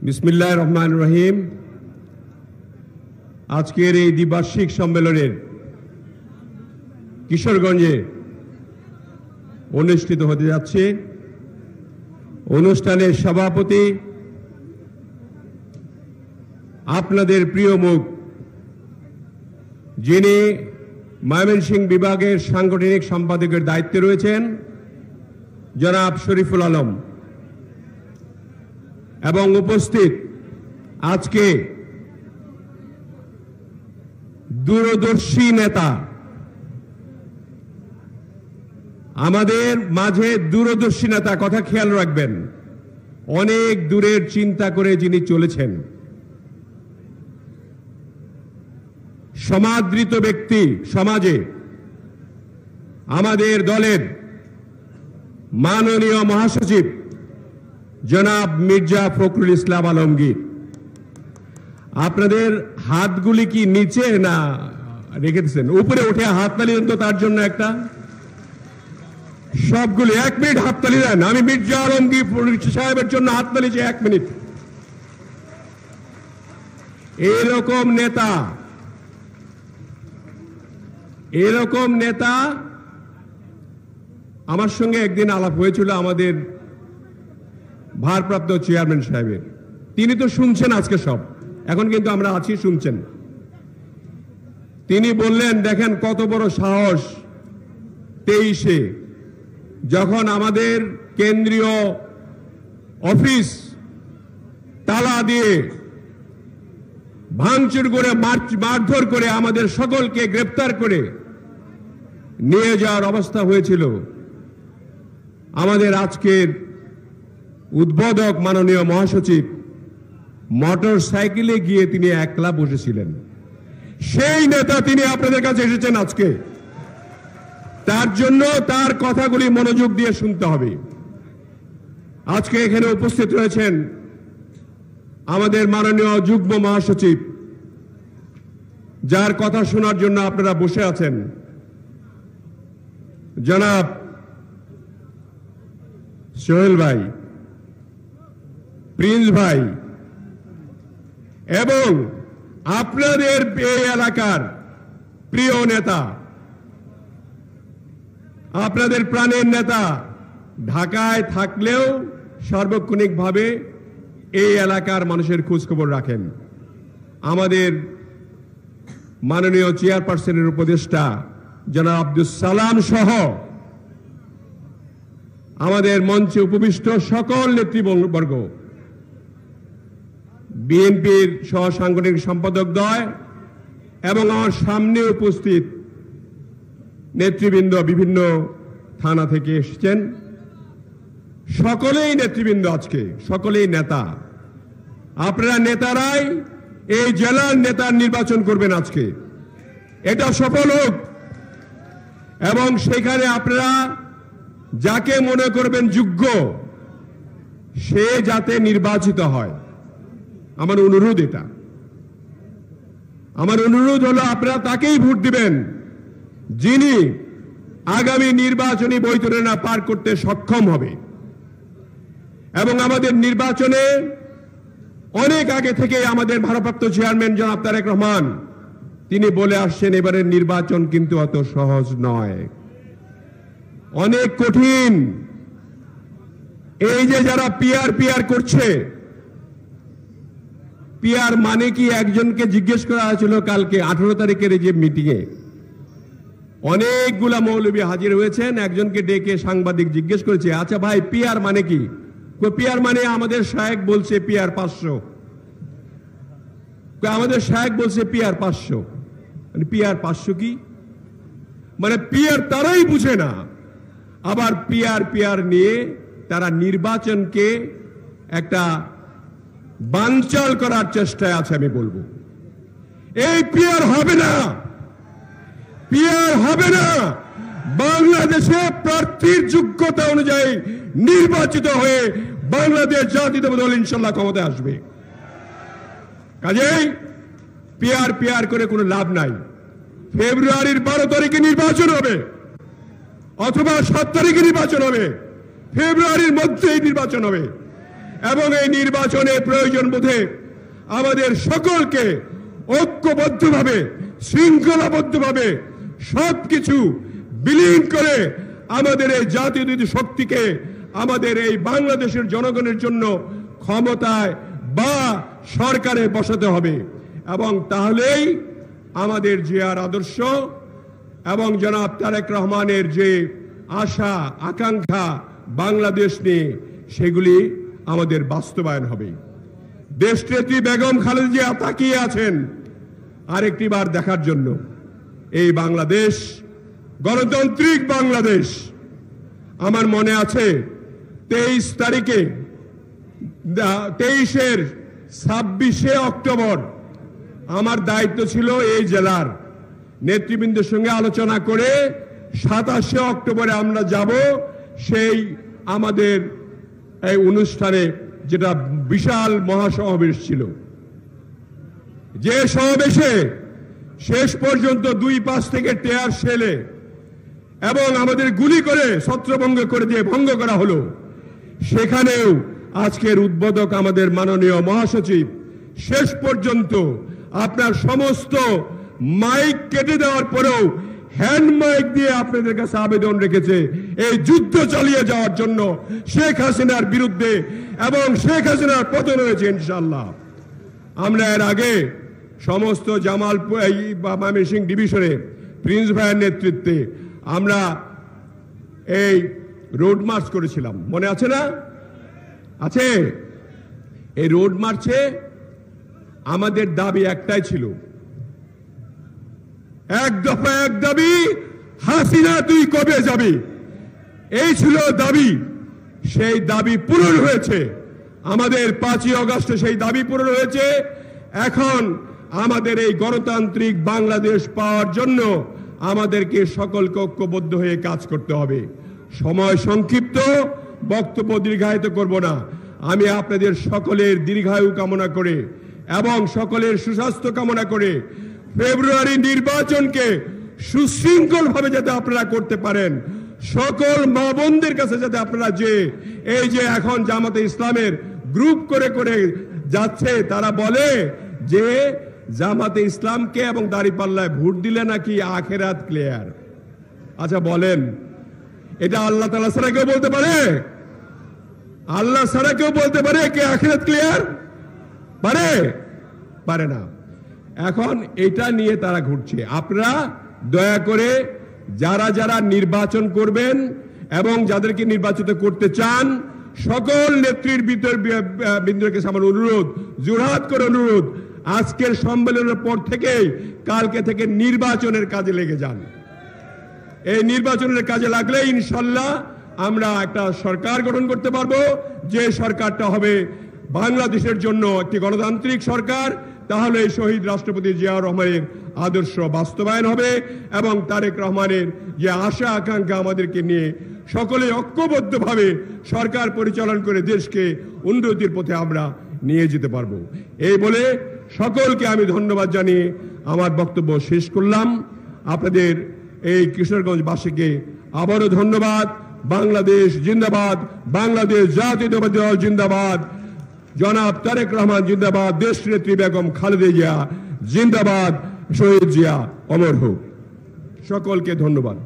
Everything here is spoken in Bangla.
বিসমিল্লাহির রহমানির রহিম। আজকের এই দ্বিবার্ষিক সম্মেলনের কিশোরগঞ্জে অনুষ্ঠিত হতে যাচ্ছে। অনুষ্ঠানের সভাপতি আপনাদের প্রিয় মুখ, যিনি ময়মনসিংহ বিভাগের সাংগঠনিক সম্পাদকের দায়িত্বে রয়েছেন, জনাব শরীফুল আলম, এবং উপস্থিত আজকে দূরদর্শী নেতা, আমাদের মাঝে দূরদর্শী নেতা, কথা খেয়াল রাখবেন, অনেক দূরের চিন্তা করে যিনি চলেছেন, সমাদৃত ব্যক্তি, সমাজে আমাদের দলের মাননীয় মহাসচিব জনাব মির্জা ফখরুল ইসলাম আলমগীর। আপনাদের হাতগুলি কি নিচে না রেখে দিচ্ছেন? উপরে উঠে হাততালি দেন তো তার জন্য একটা। সবগুলি 1 মিনিট হাততালি দেন। আমি মির্জা আলমগীর সাহেবের জন্য হাততালি চাই 1 মিনিট। এরকম নেতা আমার সঙ্গে একদিন আলাপ হয়েছিল আমাদের ভারপ্রাপ্ত চেয়ারম্যান সাহেবের। তিনি তো শুনছেন আজকে সব, এখন কিন্তু আমরা আছি, শুনছেন। তিনি বললেন, দেখেন কত বড় সাহস 23-এ, যখন আমাদের কেন্দ্রীয় অফিস তালা দিয়ে ভাঙচুর করে মারধর করে আমাদের সকলকে গ্রেপ্তার করে নিয়ে যাওয়ার অবস্থা হয়েছিল, আমাদের আজকের উদ্বোধক মাননীয় মহাসচিব মোটর সাইকেলে গিয়ে তিনি একলা বসেছিলেন। সেই নেতা তিনি আপনাদের কাছে এসেছেন আজকে। তার জন্য তার কথাগুলি মনোযোগ দিয়ে শুনতে হবে। আজকে এখানে উপস্থিত রয়েছেন আমাদের মাননীয় যুগ্ম মহাসচিব, যার কথা শোনার জন্য আপনারা বসে আছেন, জনাব সোহেল ভাই, প্রিন্স ভাই, এবং আপনাদের এই এলাকার প্রিয় নেতা, আপনাদের প্রাণের নেতা, ঢাকায় থাকলেও সার্বক্ষণিকভাবে এই এলাকার মানুষের খোঁজখবর রাখেন, আমাদের মাননীয় চেয়ারপারসনের উপদেষ্টা জনাব আব্দুল সালাম সহ আমাদের মঞ্চে উপবিষ্ট সকল নেতৃবর্গ, বিএনপির সহ সাংগঠনিক সম্পাদক দ্বয় এবং আমার সামনে উপস্থিত নেতৃবৃন্দ, বিভিন্ন থানা থেকে এসেছেন, সকলেই নেতৃবৃন্দ, আজকে সকলেই নেতা। আপনারা নেতারাই এই জেলার নেতার নির্বাচন করবেন আজকে, এটা সফল হোক, এবং সেখানে আপনারা যাকে মনে করবেন যোগ্য, সে যাতে নির্বাচিত হয়। আমার অনুরোধ এটা, আমার অনুরোধ হলো আপনারা তাকেই ভোট দিবেন যিনি আগামী নির্বাচনী বৈতরণা পার করতে সক্ষম হবে। এবং আমাদের নির্বাচনে অনেক আগে থেকে আমাদের ভারপ্রাপ্ত চেয়ারম্যান জনাব তারেক রহমান তিনি বলে আসছেন, এবারের নির্বাচন কিন্তু অত সহজ নয়, অনেক কঠিন। এই যে যারা পিআর করছে, পিআর মানে কি? একজনকে জিজ্ঞেস করা হয়েছিল কালকে 18 তারিখের যে মিটিংয়ে, অনেকগুলা মৌলবী হাজির হয়েছেন, একজনকে ডেকে সাংবাদিক জিজ্ঞেস করেছে, আচ্ছা ভাই পিআর মানে কি? পিআর মানে আমাদের শায়েক বলছে পিআর 500, আমাদের শায়েক বলছে পিআর 500, মানে পিআর 500 কি? মানে পিআর তারাই বুঝে না, আবার পিআর নিয়ে তারা নির্বাচনকে একটা বানচাল করার চেষ্টায় আছে। আমি বলবো, এই পিআর হবে না, পিআর হবে না। বাংলাদেশে প্রার্থীর যোগ্যতা অনুযায়ী নির্বাচিত হয়ে বাংলাদেশ জাতীয়তাবাদী দল ইনশাআল্লাহ ক্ষমতায় আসবে। কাজেই পিআর করে কোনো লাভ নাই। ফেব্রুয়ারির 12 তারিখে নির্বাচন হবে, অথবা 7 তারিখে নির্বাচন হবে, ফেব্রুয়ারির মধ্যেই নির্বাচন হবে। এবং এই নির্বাচনের প্রয়োজন বোধে আমাদের সকলকে ঐক্যবদ্ধভাবে শৃঙ্খলাবদ্ধভাবে সবকিছু বিলীন করে আমাদের এই জাতীয়তাবাদী শক্তিকে আমাদের এই বাংলাদেশের জনগণের জন্য ক্ষমতায় বা সরকারে বসাতে হবে এবং তাহলেই আমাদের জিয়ার আদর্শ এবং জনাব তারেক রহমানের যে আশা আকাঙ্ক্ষা বাংলাদেশ নিয়ে সেগুলি আমাদের বাস্তবায়ন হবে। দেশনেত্রী বেগম খালেদা জিয়া তাকিয়ে আছেন আরেকটি বার দেখার জন্য এই বাংলাদেশ গণতান্ত্রিক বাংলাদেশ। আমার মনে আছে 23 তারিখে 26শে অক্টোবর আমার দায়িত্ব ছিল এই জেলার নেতৃবৃন্দের সঙ্গে আলোচনা করে 27শে অক্টোবরে আমরা যাব সেই আমাদের এই অনুষ্ঠানে, যেটা বিশাল মহাসমাবেশ ছিল। যে সমাবেশে শেষ পর্যন্ত 2 পাশ থেকে টেয়ার শেলে এবং আমাদের গুলি করে ছত্রভঙ্গ করে দিয়ে ভঙ্গ করা হলো। সেখানেও আজকের উদ্বোধক আমাদের মাননীয় মহাসচিব শেষ পর্যন্ত আপনার সমস্ত মাইক কেটে দেওয়ার পরেও হ্যান্ড মাইক দিয়ে আপনাদের কাছে আবেদন রেখেছে এই যুদ্ধ চালিয়ে যাওয়ার জন্য শেখ হাসিনার বিরুদ্ধে, এবং শেখ হাসিনার পতন হয়েছে ইনশাআল্লাহ। আমরা এর আগে সমস্ত জামালপুর ময়মনসিংহ ডিভিশনে প্রিন্স ভাইয়ের নেতৃত্বে আমরা এই রোড মার্চ করেছিলাম, মনে আছে না? আছে। এই রোড মার্চে আমাদের দাবি একটাই ছিল, এক দফা এক দাবি, হাসিনা তুই কবে যাবি, এই ছিল দাবি। সেই দাবি পূরণ হয়েছে। আমাদের 5ই আগস্টে সেই দাবি পূরণ হয়েছে। এখন আমাদের এই গণতান্ত্রিক বাংলাদেশ পাওয়ার জন্য আমাদেরকে সকলকে ঐক্যবদ্ধ হয়ে কাজ করতে হবে। সময় সংক্ষিপ্ত, বক্তব্য দীর্ঘায়িত করব না। আমি আপনাদের সকলের দীর্ঘায়ু কামনা করে এবং সকলের সুস্বাস্থ্য কামনা করে ফেব্রুয়ারি নির্বাচনকে সুশৃঙ্খলভাবে যাতে আপনারা করতে পারেন, সকল মা বোনদের কাছে যাতে আপনারা এই যে এখন জামাতে ইসলামের গ্রুপ করে করে যাচ্ছে, তারা বলে যে জামাতে ইসলামকে এবং দাঁড়িপাল্লায় ভোট দিলে নাকি আখেরাত ক্লিয়ার। আচ্ছা বলেন, এটা আল্লাহ তাআলা ছাড়া কেউ বলতে পারে? আল্লাহ ছাড়া কেউ বলতে পারে কে আখেরাত ক্লিয়ার? পারে না। এখন এটা নিয়ে তারা ঘুরছে। আপনারা দয়া করে যারা যারা নির্বাচন করবেন এবং যাদেরকে নির্বাচিত করতে চান, সকল নেত্রীর বিন্দুকে আমার অনুরোধ, জোরহাত করে অনুরোধ, আজকের সম্মেলনের পর থেকেই কালকে থেকে নির্বাচনের কাজে লেগে যান। এই নির্বাচনের কাজে লাগলে ইনশাল্লাহ আমরা একটা সরকার গঠন করতে পারবো, যে সরকারটা হবে বাংলাদেশের জন্য একটি গণতান্ত্রিক সরকার। তাহলে শহীদ রাষ্ট্রপতি জিয়াউর রহমানের আদর্শ বাস্তবায়ন হবে এবং তারেক রহমানের যে আশা আকাঙ্ক্ষা আমাদেরকে নিয়ে সকলে ঐক্যবদ্ধভাবে সরকার পরিচালনা করে দেশকে উন্নতির পথে আমরা নিয়ে যেতে পারবো। এই বলে সকলকে আমি ধন্যবাদ জানিয়ে আমার বক্তব্য শেষ করলাম। আপনাদের এই কিশোরগঞ্জবাসীকে আবারও ধন্যবাদ। বাংলাদেশ জিন্দাবাদ, বাংলাদেশ জাতীয়তাবাদী দল জিন্দাবাদ, জনাব তারেক রহমান জিন্দাবাদ, দেশনেত্রী বেগম খালেদা জিয়া জিন্দাবাদ, শহীদ জিয়া অমর হোক। সকলকে ধন্যবাদ।